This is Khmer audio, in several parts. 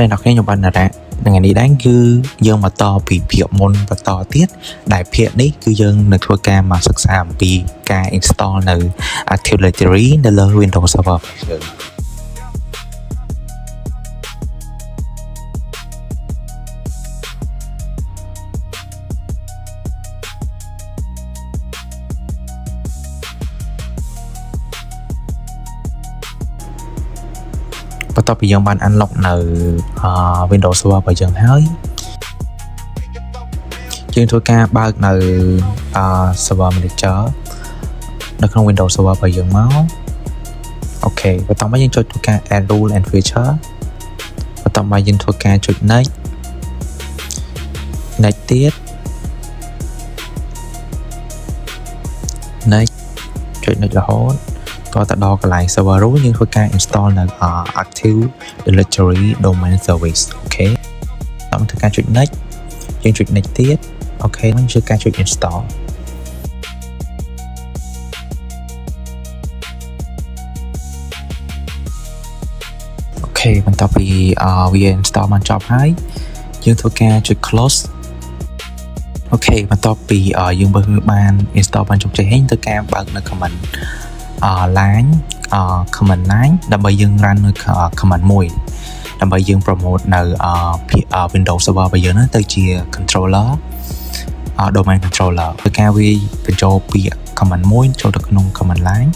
Đây là cái bạn là ngày này đáng cứ dương mà to bị việc môn và to tiết đại phiện đấy cứ dương được thua ca mà sẵn sàng vì ca installនៅ Active Directory នៅលើ Windows Server បន្ទាប់ពីយើងបាន unlock នៅ Windows Server របស់យើងហើយយើងធ្វើការបើកនៅ Server Manager នៅក្នុង Windows Server របស់យើងមកអូខេបន្ទាប់មកយើងចុចធ្វើការ Add Rule and Feature បន្ទាប់មកយើងធ្វើការចុច Next ទៀត Next ចុច Next រហូតក៏ទៅដល់កន្លែង server rule យើងធ្វើការ install នៅ Active Directory Domain Service អូខេតាមធ្វើការចុច next យើងចុច next ទៀតអូខេនឹងធ្វើការចុច install អូខេបន្ទាប់ពីវា install បានចប់ហើយយើងធ្វើការចុច close អូខេបន្ទាប់ពីយើងបាន install បានជោគជ័យហើយធ្វើការបើកនៅ command line command line ដើម្បីយើង run នៅ command មួយដើម្បីយើង promote នៅ Windows Server របស់យើងទៅជា controller domain controller ធ្វើការវាបញ្ចូលពាក្យ command មួយចូលទៅក្នុង command line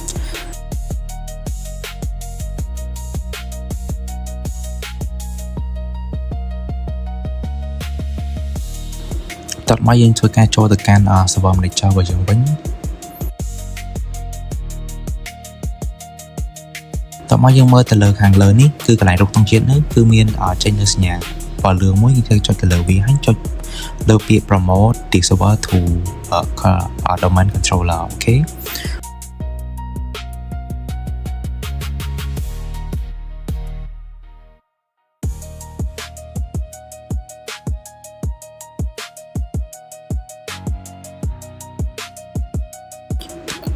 តោះមកយើងធ្វើការចូលទៅកាន់ server manager របស់យើងវិញតោះមកយើងមើលទៅលើខាងលើនេះគឺកន្លែងរូបទង់ជាតិនេះគឺមានចេញនៅសញ្ញាពណ៌លឿងមួយយើងចុចទៅលើវាហើយចុចលើពាក្យ promote the server to domain controller អូខេ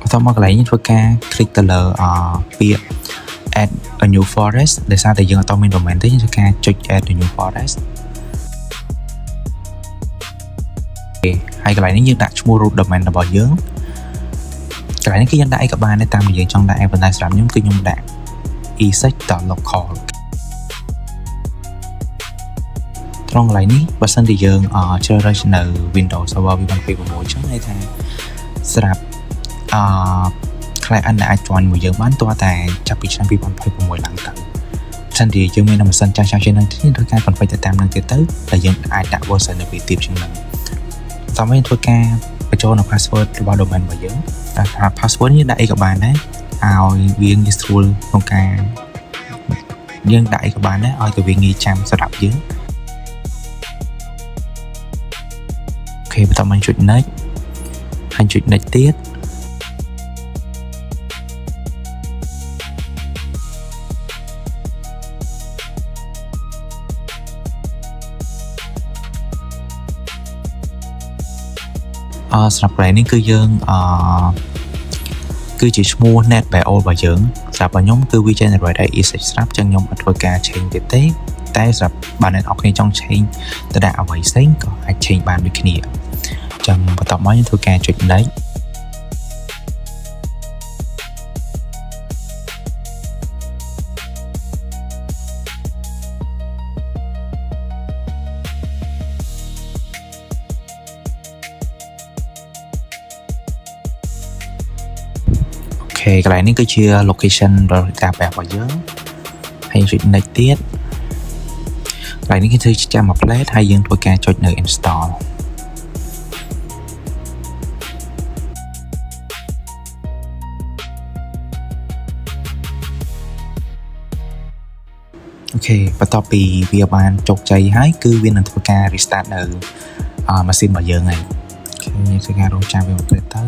បន្ទាប់មកកន្លែងនេះធ្វើការ click ទៅលើពាក្យadd a new forest ដោយសារតែយើងអត់មាន domain ទេយើងធ្វើការចុច add a new forest ហើយកន្លែងនេះយើងដាក់ឈ្មោះ root domain របស់យើងកន្លែងនេះគឺយើងដាក់អីក៏បានដែរតាមដែលយើងចង់ដាក់ប៉ុន្តែសម្រាប់ខ្ញុំគឺខ្ញុំដាក់ exec.local ត្រង់កន្លែងនេះបើសិនជាយើងជ្រើសរើសនៅ Windows Server 2026ចឹងន័យថាសម្រាប់client អាច join មួយយើងបានតើតែចាប់ពីឆ្នាំ2026ឡើងទៅសិនជាយើងមានម៉ាស៊ីនចាស់ៗជាងនឹងទៀតធ្វើការ configure ទៅតាមនឹងទៀតទៅតែយើងអាចដាក់ version នៅពីទៀតជាងនឹងតាមនេះធ្វើការបញ្ចូលនៅ password របស់ domain របស់យើងតែថា password នេះដាក់អីក៏បានដែរឲ្យវាងាយស្រួលក្នុងការយើងដាក់អីក៏បានដែរឲ្យតែវាងាយចាំសម្រាប់យើងអូខេបន្តមកចុច next ហើយចុច next ទៀតសម្រាប់កន្លែងនេះគឺយើងគឺជាឈ្មោះ net bio របស់យើងសម្រាប់ខ្ញុំគឺវា generate ឲ្យ ESX ស្រាប់ចឹងខ្ញុំអត់ធ្វើការ change ទៀតទេតែសម្រាប់បើអ្នកនរគ្នាចង់ change ទៅដាក់អ្វីផ្សេងក៏អាច change បានដូចគ្នាចឹងបន្ទាប់មកយើងធ្វើការចុច nextកន្លែងនេះគឺជា location របស់យើងហើយចុច next ទៀតកន្លែងនេះគឺធ្វើចាំមួយ plate ហើយយើងធ្វើការចុចនៅ install អូខេបន្ទាប់ពីវាបានជោគជ័យហើយគឺវានឹងធ្វើការ restart នៅម៉ាស៊ីនរបស់យើងហើយអូខេយើងធ្វើការរងចាំវាមួយ plate ទៅ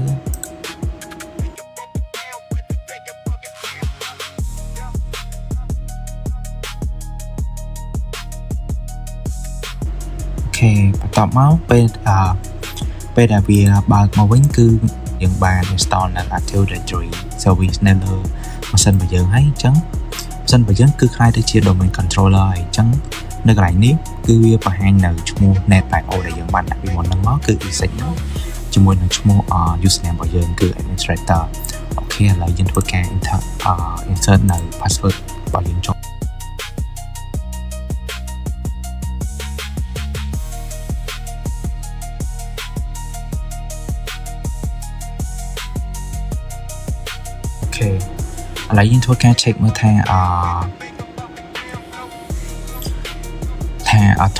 បន្ទាប់មកពេលដែលវាបើកមកវិញគឺយើងបាន install នៅ Active Directory Service នៅលើម៉ាស៊ីនរបស់យើងហើយអញ្ចឹងម៉ាស៊ីនរបស់យើងគឺខ្លាយទៅជា domain controller ហើយអញ្ចឹង នៅកន្លែងនេះគឺវាបង្ហាញនៅឈ្មោះ NetBio ដែលយើងបានដាក់ពីមុនហ្នឹងមកគឺ e-sig ហ្នឹងជាមួយនឹងឈ្មោះ username របស់យើងគឺ administrator អូខេឥឡូវយើងធ្វើការ insert នៅ password របស់យើងចូលអូខេឥឡូវយើងធ្វើការ check មើលថា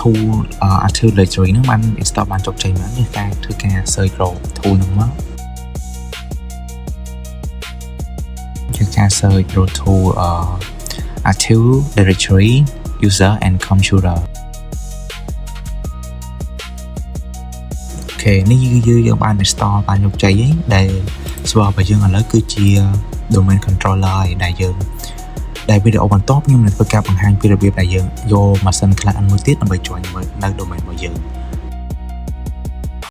tool Active Directory ហ្នឹងបាន install បានជោគជ័យមែនទេការធ្វើការ search role tool ហ្នឹងមកជាការ search role tool Active Directory user and computer អូខេនេះយើងបាន install បានជោគជ័យហើយដែល server របស់យើងឥឡូវគឺជា domain controller ហើយដែលយើងដែលវីដេអូបន្ទាប់ខ្ញុំនឹងធ្វើការបង្ហាញពីរបៀបដែលយើងយកម៉ាស៊ីន client មួយទៀតដើម្បី join នៅ domain របស់យើង